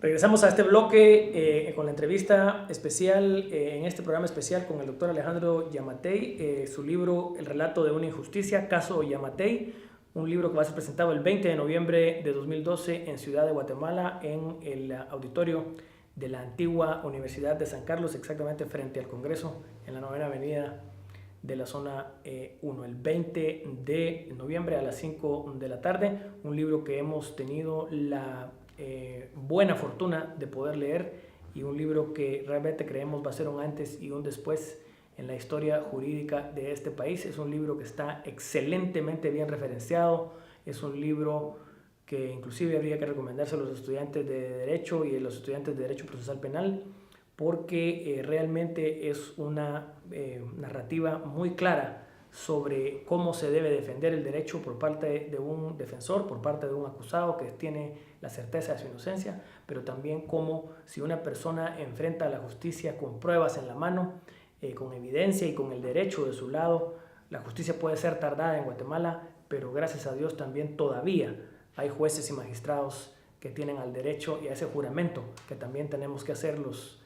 Regresamos a este bloque con la entrevista especial, en este programa especial con el doctor Alejandro Yamatei, su libro El relato de una injusticia, Caso Yamatei, un libro que va a ser presentado el 20 de noviembre de 2012 en Ciudad de Guatemala, en el auditorio de la antigua Universidad de San Carlos, exactamente frente al Congreso, en la 9ª Avenida de la zona 1, el 20 de noviembre a las 5 de la tarde, un libro que hemos tenido la buena fortuna de poder leer y un libro que realmente creemos va a ser un antes y un después en la historia jurídica de este país. Es un libro que está excelentemente bien referenciado, es un libro que inclusive habría que recomendarse a los estudiantes de Derecho y a los estudiantes de Derecho Procesal Penal, porque realmente es una narrativa muy clara sobre cómo se debe defender el derecho por parte de un defensor, por parte de un acusado que tiene la certeza de su inocencia, pero también cómo si una persona enfrenta a la justicia con pruebas en la mano, con evidencia y con el derecho de su lado, la justicia puede ser tardada en Guatemala, pero gracias a Dios también todavía hay jueces y magistrados que tienen al derecho y a ese juramento que también tenemos que hacer los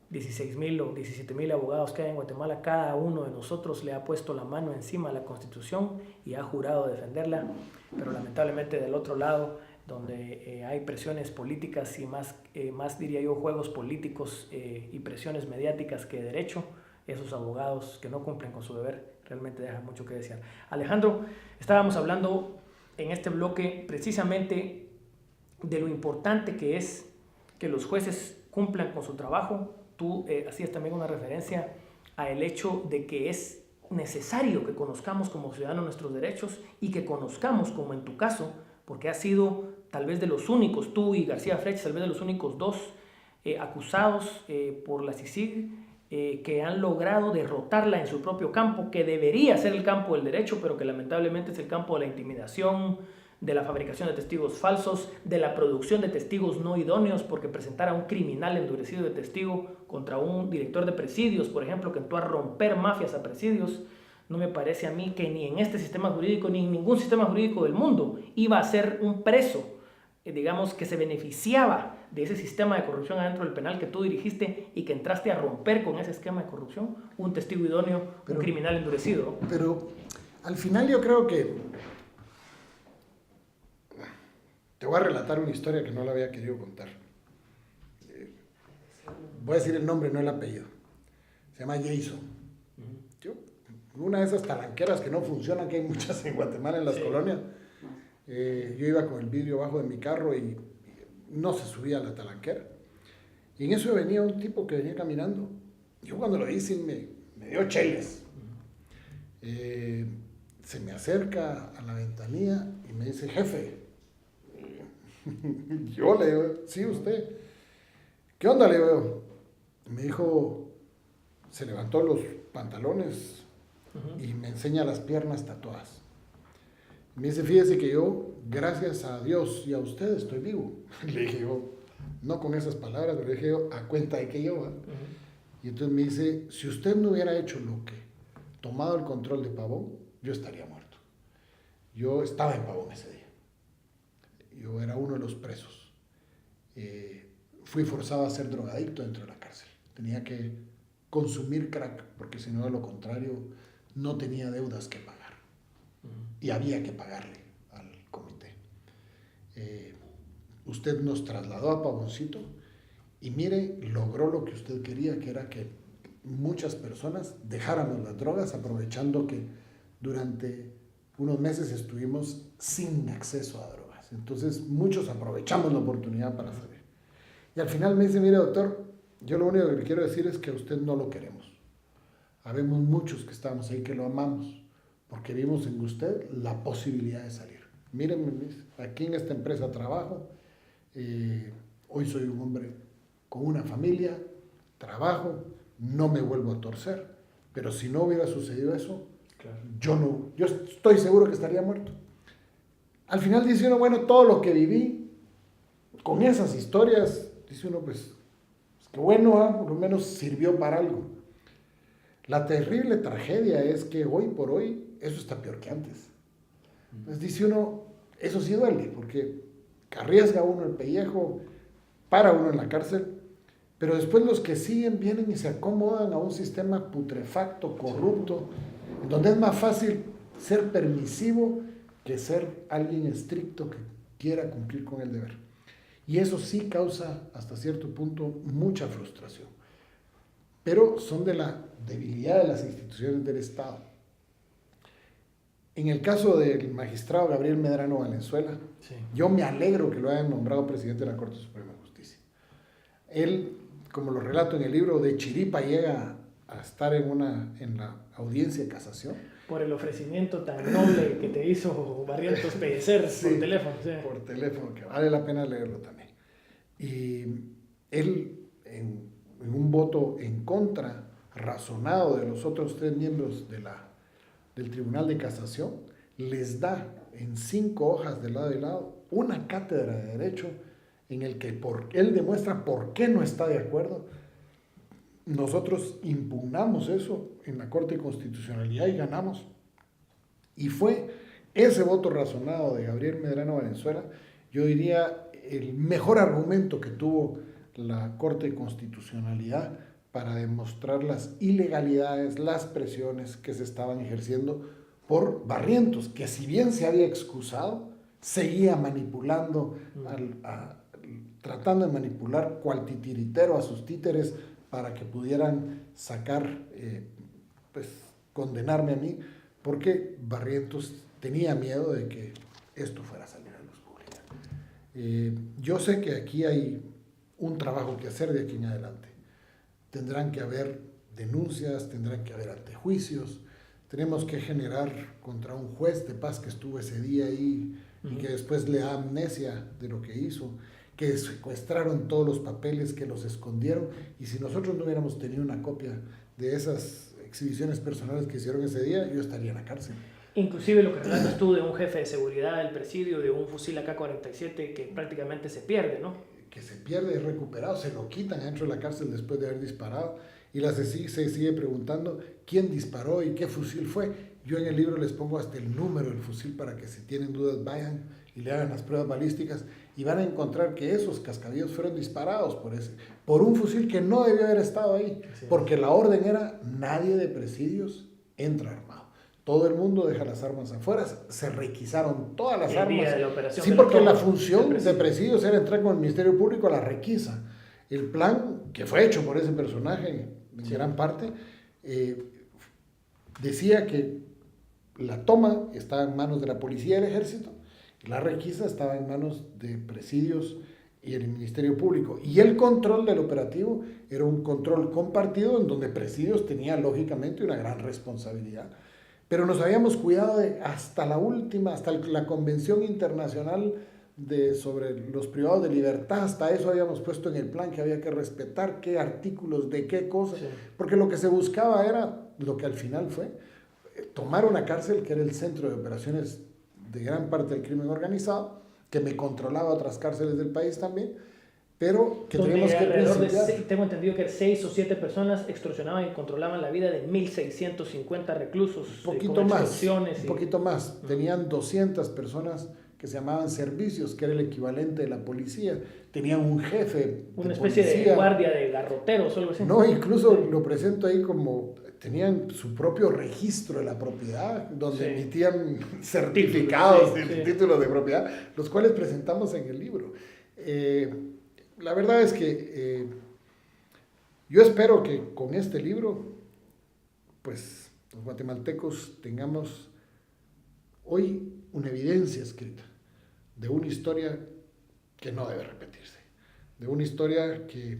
16,000 o 17,000 abogados que hay en Guatemala. Cada uno de nosotros le ha puesto la mano encima a la Constitución y ha jurado defenderla, pero lamentablemente del otro lado, donde hay presiones políticas y más diría yo juegos políticos y presiones mediáticas que derecho, esos abogados que no cumplen con su deber realmente dejan mucho que desear. Alejandro, estábamos hablando en este bloque precisamente de lo importante que es que los jueces cumplan con su trabajo. Tú hacías también una referencia al hecho de que es necesario que conozcamos como ciudadanos nuestros derechos y que conozcamos, como en tu caso, porque has sido tal vez de los únicos, tú y García Frech, tal vez de los únicos dos acusados por la CICIG que han logrado derrotarla en su propio campo, que debería ser el campo del derecho, pero que lamentablemente es el campo de la intimidación, de la fabricación de testigos falsos, de la producción de testigos no idóneos, porque presentar a un criminal endurecido de testigo contra un director de presidios, por ejemplo, que entró a romper mafias a presidios, no me parece a mí que ni en este sistema jurídico ni en ningún sistema jurídico del mundo iba a ser un preso, digamos, que se beneficiaba de ese sistema de corrupción adentro del penal que tú dirigiste y que entraste a romper con ese esquema de corrupción, un testigo idóneo, un criminal endurecido. Pero al final yo creo que te voy a relatar una historia que no la había querido contar. Voy a decir el nombre, no el apellido. Se llama Jason. Yo, una de esas talanqueras que no funcionan, que hay muchas en Guatemala, en las colonias. Yo iba con el vidrio abajo de mi carro y no se subía a la talanquera. Y en eso venía un tipo que venía caminando. Yo cuando lo hice me dio cheles. Se me acerca a la ventanilla y me dice, jefe. Yo le digo, sí, usted. ¿Qué onda? Le digo. Me dijo, se levantó los pantalones y me enseña las piernas tatuadas. Me dice, fíjese que yo, gracias a Dios y a usted, estoy vivo. Le dije yo, no con esas palabras, pero le dije yo, a cuenta de que yo. Y entonces me dice, si usted no hubiera hecho lo que, tomado el control de Pavón, yo estaría muerto. Yo estaba en Pavón ese día. Yo era uno de los presos. Fui forzado a ser drogadicto dentro de la cárcel. Tenía que consumir crack, porque si no, de lo contrario, no tenía deudas que pagar. Y había que pagarle al comité. Usted nos trasladó a Pavoncito y mire, logró lo que usted quería, que era que muchas personas dejáramos las drogas, aprovechando que durante unos meses estuvimos sin acceso a drogas. Entonces muchos aprovechamos la oportunidad para salir. Y al final me dice, mire doctor, yo lo único que le quiero decir es que a usted no lo queremos. Habemos muchos que estamos ahí que lo amamos, porque vimos en usted la posibilidad de salir. Mírenme, aquí en esta empresa trabajo, hoy soy un hombre con una familia, trabajo, no me vuelvo a torcer, pero si no hubiera sucedido eso, claro, yo estoy seguro que estaría muerto. Al final dice uno, bueno, todo lo que viví, con esas historias, dice uno, pues que bueno, por lo menos sirvió para algo. La terrible tragedia es que hoy por hoy eso está peor que antes. Entonces dice uno, eso sí duele, porque arriesga uno el pellejo, para uno en la cárcel, pero después los que siguen vienen y se acomodan a un sistema putrefacto, corrupto, donde es más fácil ser permisivo que ser alguien estricto que quiera cumplir con el deber. Y eso sí causa hasta cierto punto mucha frustración. Pero son de la debilidad de las instituciones del Estado. En el caso del magistrado Gabriel Medrano Valenzuela, sí, yo me alegro que lo hayan nombrado presidente de la Corte Suprema de Justicia. Él, como lo relato en el libro, de chiripa llega a estar en la audiencia de casación. Por el ofrecimiento tan noble que te hizo Barrientos Pellecer, sí, por teléfono. Sí. Por teléfono, que vale la pena leerlo también. Y él, en un voto en contra, razonado de los otros 3 miembros del Tribunal de Casación, les da en 5 hojas de lado y lado una cátedra de derecho en el que él demuestra por qué no está de acuerdo. Nosotros impugnamos eso en la Corte de Constitucionalidad y ganamos. Y fue ese voto razonado de Gabriel Medrano Valenzuela, yo diría, el mejor argumento que tuvo la Corte de Constitucionalidad para demostrar las ilegalidades, las presiones que se estaban ejerciendo por Barrientos, que si bien se había excusado, seguía manipulando, tratando de manipular cual titiritero a sus títeres para que pudieran condenarme a mí, porque Barrientos tenía miedo de que esto fuera a salir a luz pública. Yo sé que aquí hay un trabajo que hacer de aquí en adelante. Tendrán que haber denuncias, tendrán que haber antejuicios, tenemos que generar contra un juez de paz que estuvo ese día ahí y que después le da amnesia de lo que hizo, que secuestraron todos los papeles, que los escondieron, y si nosotros no hubiéramos tenido una copia de esas exhibiciones personales que hicieron ese día, yo estaría en la cárcel. Inclusive lo que relatas tú de un jefe de seguridad del presidio, de un fusil AK-47 que prácticamente se pierde, ¿no? Que se pierde, es recuperado, se lo quitan dentro de la cárcel después de haber disparado, y la CSI se sigue preguntando quién disparó y qué fusil fue. Yo en el libro les pongo hasta el número del fusil para que si tienen dudas vayan y le hagan las pruebas balísticas y van a encontrar que esos cascabillos fueron disparados por un fusil que no debió haber estado ahí, porque la orden era: nadie de presidios entra armado. Todo el mundo deja las armas afuera, se requisaron todas las armas. Día de la operación sí, porque la función de presidios era entrar con el Ministerio Público a la requisa. El plan, que fue hecho por ese personaje en gran parte, decía que la toma estaba en manos de la policía y el ejército, la requisa estaba en manos de presidios y el Ministerio Público. Y el control del operativo era un control compartido en donde presidios tenía lógicamente una gran responsabilidad. Pero nos habíamos cuidado hasta la última, hasta la Convención Internacional sobre los privados de libertad, hasta eso habíamos puesto en el plan que había que respetar, qué artículos, de qué cosas, porque lo que se buscaba era lo que al final fue tomar una cárcel que era el centro de operaciones de gran parte del crimen organizado, que me controlaba otras cárceles del país también, pero que teníamos que tengo entendido que 6 o 7 personas extorsionaban y controlaban la vida de 1.650 reclusos. Un poquito más. Tenían 200 personas que se llamaban servicios, que era el equivalente de la policía. Tenían un jefe una especie de guardia de garroteros o algo así. No, incluso lo presento ahí como tenían su propio registro de la propiedad, donde emitían certificados, títulos de propiedad, los cuales presentamos en el libro. La verdad es que yo espero que con este libro, pues los guatemaltecos tengamos hoy una evidencia escrita de una historia que no debe repetirse, de una historia que,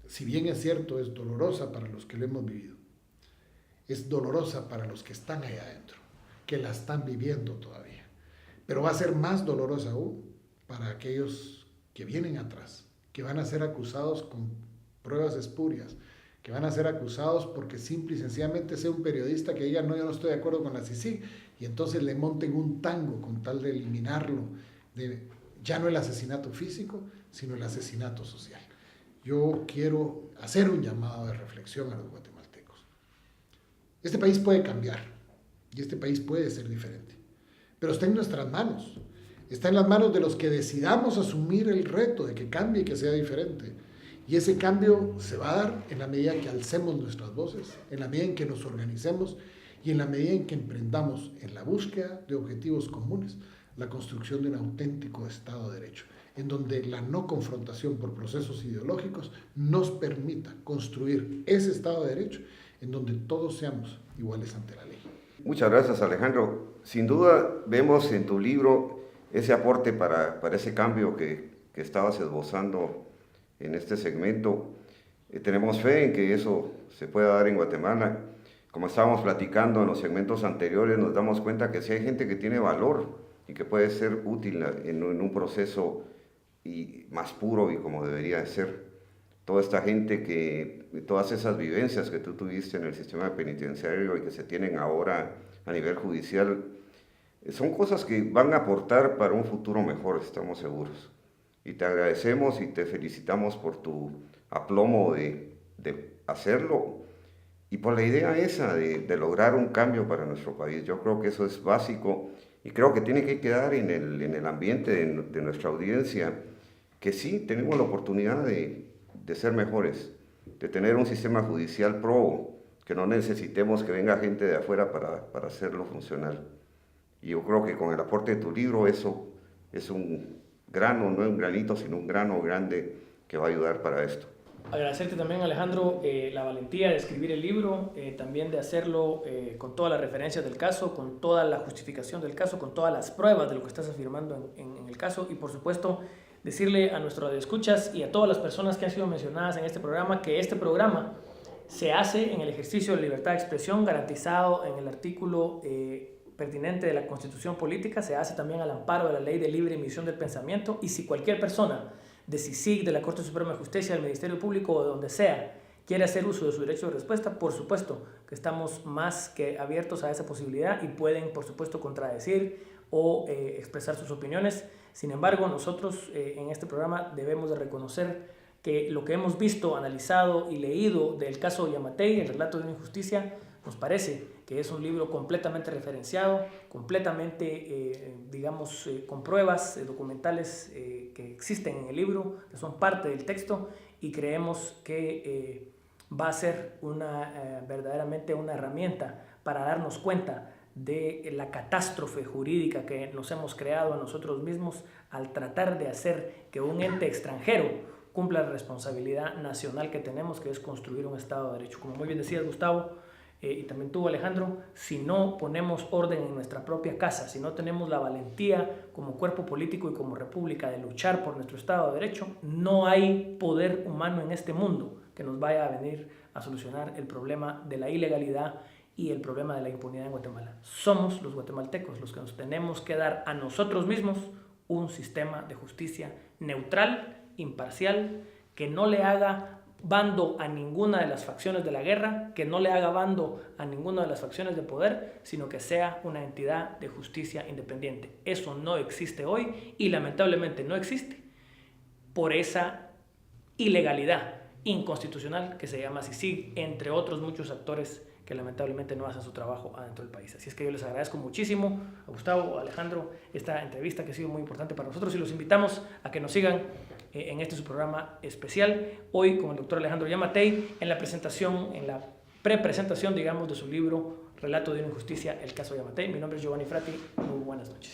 si bien es cierto, es dolorosa para los que la hemos vivido, es dolorosa para los que están ahí adentro, que la están viviendo todavía, pero va a ser más dolorosa aún para aquellos que vienen atrás, que van a ser acusados con pruebas espurias, que van a ser acusados porque simple y sencillamente sea un periodista que diga: no, yo no estoy de acuerdo con la CICIG, y entonces le monten un tango con tal de eliminarlo, de ya no el asesinato físico, sino el asesinato social. Yo quiero hacer un llamado de reflexión a los guatemaltecos. Este país puede cambiar, y este país puede ser diferente, pero está en nuestras manos. está en las manos de los que decidamos asumir el reto de que cambie y que sea diferente. Y ese cambio se va a dar en la medida que alcemos nuestras voces, en la medida en que nos organicemos y en la medida en que emprendamos en la búsqueda de objetivos comunes la construcción de un auténtico Estado de Derecho, en donde la no confrontación por procesos ideológicos nos permita construir ese Estado de Derecho en donde todos seamos iguales ante la ley. Muchas gracias, Alejandro. Sin duda vemos en tu libro ese aporte para ese cambio que estabas esbozando en este segmento. Tenemos fe en que eso se pueda dar en Guatemala. Como estábamos platicando en los segmentos anteriores, nos damos cuenta que sí hay gente que tiene valor y que puede ser útil en un proceso más puro y como debería de ser. Toda esta gente todas esas vivencias que tú tuviste en el sistema penitenciario y que se tienen ahora a nivel judicial, son cosas que van a aportar para un futuro mejor, estamos seguros. Y te agradecemos y te felicitamos por tu aplomo de hacerlo y por la idea esa de lograr un cambio para nuestro país. Yo creo que eso es básico y creo que tiene que quedar en el ambiente de nuestra audiencia, que sí tenemos la oportunidad de ser mejores, de tener un sistema judicial probo, que no necesitemos que venga gente de afuera para hacerlo funcional. Y yo creo que con el aporte de tu libro eso es un grano, no un granito, sino un grano grande que va a ayudar para esto. Agradecerte también, Alejandro, la valentía de escribir el libro, también de hacerlo con todas las referencias del caso, con toda la justificación del caso, con todas las pruebas de lo que estás afirmando en el caso y, por supuesto, decirle a nuestros radioescuchas y a todas las personas que han sido mencionadas en este programa que este programa se hace en el ejercicio de libertad de expresión garantizado en el artículo pertinente de la Constitución Política, se hace también al amparo de la Ley de Libre Emisión del Pensamiento, y si cualquier persona de CICIG, de la Corte Suprema de Justicia, del Ministerio Público o de donde sea, quiere hacer uso de su derecho de respuesta, por supuesto que estamos más que abiertos a esa posibilidad y pueden, por supuesto, contradecir o expresar sus opiniones. Sin embargo, nosotros en este programa debemos de reconocer que lo que hemos visto, analizado y leído del caso Yamatei, el relato de una injusticia, nos parece que es un libro completamente referenciado, completamente, con pruebas documentales que existen en el libro, que son parte del texto, y creemos que va a ser verdaderamente una herramienta para darnos cuenta de la catástrofe jurídica que nos hemos creado a nosotros mismos al tratar de hacer que un ente extranjero cumpla la responsabilidad nacional que tenemos, que es construir un Estado de Derecho. Como muy bien decías, Gustavo, y también tú, Alejandro, si no ponemos orden en nuestra propia casa, si no tenemos la valentía como cuerpo político y como república de luchar por nuestro Estado de Derecho, no hay poder humano en este mundo que nos vaya a venir a solucionar el problema de la ilegalidad y el problema de la impunidad en Guatemala. Somos los guatemaltecos los que nos tenemos que dar a nosotros mismos un sistema de justicia neutral, imparcial, que no le haga bando a ninguna de las facciones de la guerra, que no le haga bando a ninguna de las facciones de poder, sino que sea una entidad de justicia independiente. Eso no existe hoy y lamentablemente no existe por esa ilegalidad inconstitucional que se llama CICIG, entre otros muchos actores que lamentablemente no hacen su trabajo adentro del país. Así es que yo les agradezco muchísimo a Gustavo, a Alejandro, esta entrevista que ha sido muy importante para nosotros y los invitamos a que nos sigan en este su programa especial, hoy con el doctor Alejandro Yamatei, en la presentación, en la prepresentación, digamos, de su libro Relato de una injusticia, el caso Yamatei. Mi nombre es Giovanni Frati, muy buenas noches.